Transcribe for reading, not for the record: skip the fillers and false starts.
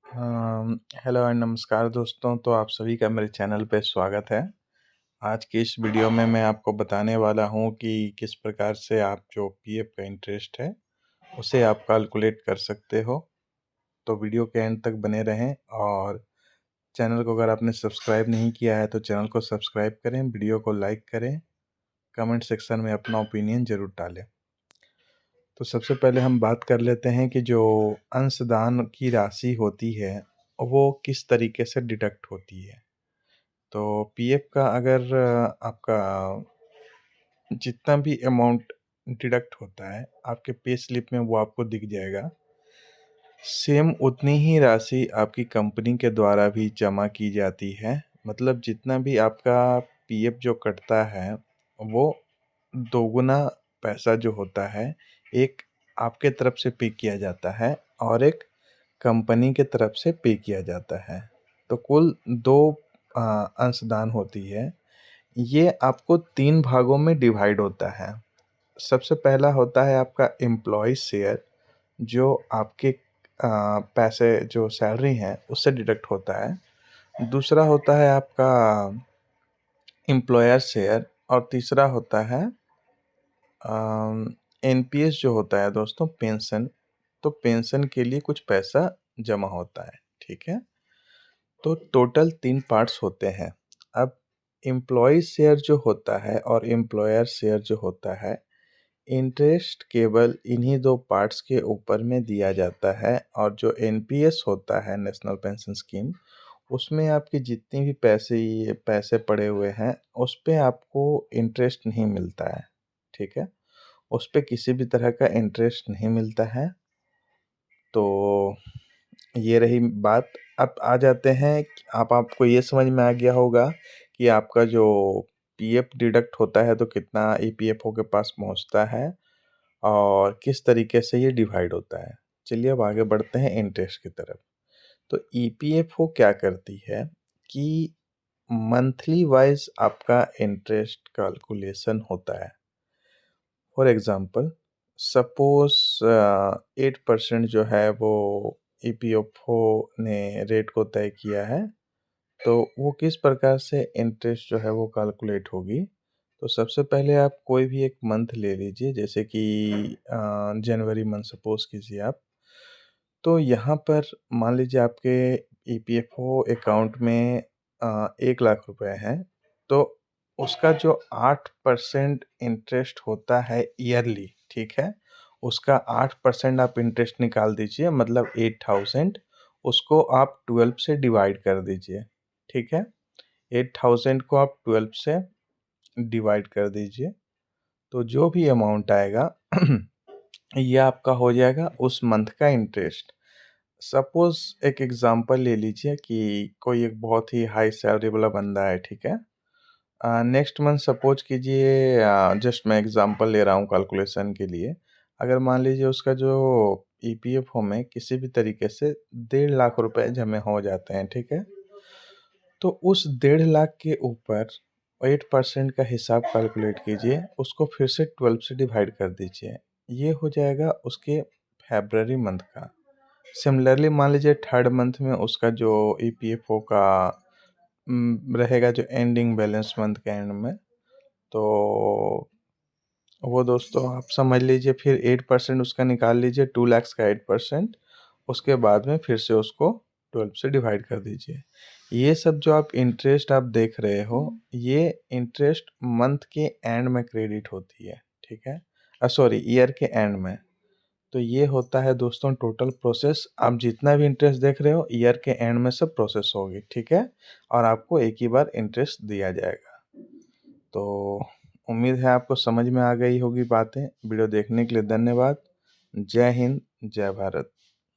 Hello and नमस्कार दोस्तों। तो आप सभी का मेरे चैनल पे स्वागत है। आज की इस वीडियो में मैं आपको बताने वाला हूँ कि किस प्रकार से आप जो पीएफ का इंटरेस्ट है उसे आप कैलकुलेट कर सकते हो। तो वीडियो के एंड तक बने रहें और चैनल को अगर आपने सब्सक्राइब नहीं किया है तो चैनल को सब्सक्राइब करें, वीडियो को लाइक करें, कमेंट सेक्शन में अपना ओपिनियन ज़रूर डालें। तो सबसे पहले हम बात कर लेते हैं कि जो अंशदान की राशि होती है वो किस तरीके से डिडक्ट होती है। तो पीएफ का अगर आपका जितना भी अमाउंट डिडक्ट होता है आपके पे स्लिप में वो आपको दिख जाएगा। सेम उतनी ही राशि आपकी कंपनी के द्वारा भी जमा की जाती है। मतलब जितना भी आपका पीएफ जो कटता है वो दोगुना पैसा जो होता है, एक आपके तरफ से पे किया जाता है और एक कंपनी के तरफ से पे किया जाता है। तो कुल 2 अंशदान होती है। ये आपको 3 भागों में डिवाइड होता है। सबसे पहला होता है आपका एम्प्लॉयी शेयर, जो आपके पैसे जो सैलरी है उससे डिडक्ट होता है। दूसरा होता है आपका एम्प्लॉयर शेयर और तीसरा होता है एनपीएस जो होता है दोस्तों, पेंशन। तो पेंशन के लिए कुछ पैसा जमा होता है, ठीक है। तो टोटल 3 पार्ट्स होते हैं। अब एम्प्लॉय शेयर जो होता है और एम्प्लॉयर शेयर जो होता है, इंटरेस्ट केवल इन्हीं 2 पार्ट्स के ऊपर में दिया जाता है और जो एनपीएस होता है, नेशनल पेंशन स्कीम, उसमें आपके जितने भी पैसे पड़े हुए हैं उस पे आपको इंटरेस्ट नहीं मिलता है, ठीक है। उस पे किसी भी तरह का इंटरेस्ट नहीं मिलता है। तो ये रही बात। अब आ जाते हैं कि आपको ये समझ में आ गया होगा कि आपका जो पीएफ डिडक्ट होता है तो कितना ईपीएफओ के पास पहुंचता है और किस तरीके से ये डिवाइड होता है। चलिए अब आगे बढ़ते हैं इंटरेस्ट की तरफ। तो ईपीएफओ क्या करती है कि मंथली वाइज आपका इंटरेस्ट कैलकुलेशन होता है। फॉर एग्जांपल, सपोज 8% जो है वो ईपीएफओ ने रेट को तय किया है। तो वो किस प्रकार से इंटरेस्ट जो है वो कैलकुलेट होगी। तो सबसे पहले आप कोई भी एक मंथ ले लीजिए, जैसे कि जनवरी मंथ सपोज कीजिए आप। तो यहाँ पर मान लीजिए आपके ईपीएफओ अकाउंट में 1 लाख रुपए हैं। तो उसका जो 8% इंटरेस्ट होता है ईयरली, ठीक है। उसका 8% आप इंटरेस्ट निकाल दीजिए, मतलब 8000। उसको आप 12 से डिवाइड कर दीजिए, ठीक है। 8000 को आप 12 से डिवाइड कर दीजिए, तो जो भी अमाउंट आएगा ये आपका हो जाएगा उस मंथ का इंटरेस्ट। सपोज एक एग्जांपल ले लीजिए कि कोई एक बहुत ही हाई सैलरी वाला बंदा है, ठीक है। नेक्स्ट मंथ सपोज कीजिए, जस्ट मैं एग्जांपल ले रहा हूँ कैलकुलेशन के लिए। अगर मान लीजिए उसका जो ईपीएफओ में किसी भी तरीके से 1.5 लाख रुपए जमे हो जाते हैं, ठीक है। तो उस 1.5 लाख के ऊपर 8% का हिसाब कैलकुलेट कीजिए, उसको फिर से 12 से डिवाइड कर दीजिए। ये हो जाएगा उसके फरवरी मंथ का। सिमिलरली मान लीजिए थर्ड मंथ में उसका जो ईपीएफओ का रहेगा, जो एंडिंग बैलेंस मंथ के एंड में, तो वो दोस्तों आप समझ लीजिए फिर 8% उसका निकाल लीजिए, 2 लाख का 8%। उसके बाद में फिर से उसको 12 से डिवाइड कर दीजिए। ये सब जो आप इंटरेस्ट आप देख रहे हो, ये इंटरेस्ट मंथ के एंड में क्रेडिट होती है, ठीक है। सॉरी, ईयर के एंड में। तो ये होता है दोस्तों टोटल प्रोसेस। आप जितना भी इंटरेस्ट देख रहे हो ईयर के एंड में सब प्रोसेस होगी, ठीक है। और आपको एक ही बार इंटरेस्ट दिया जाएगा। तो उम्मीद है आपको समझ में आ गई होगी बातें। वीडियो देखने के लिए धन्यवाद। जय हिंद, जय भारत।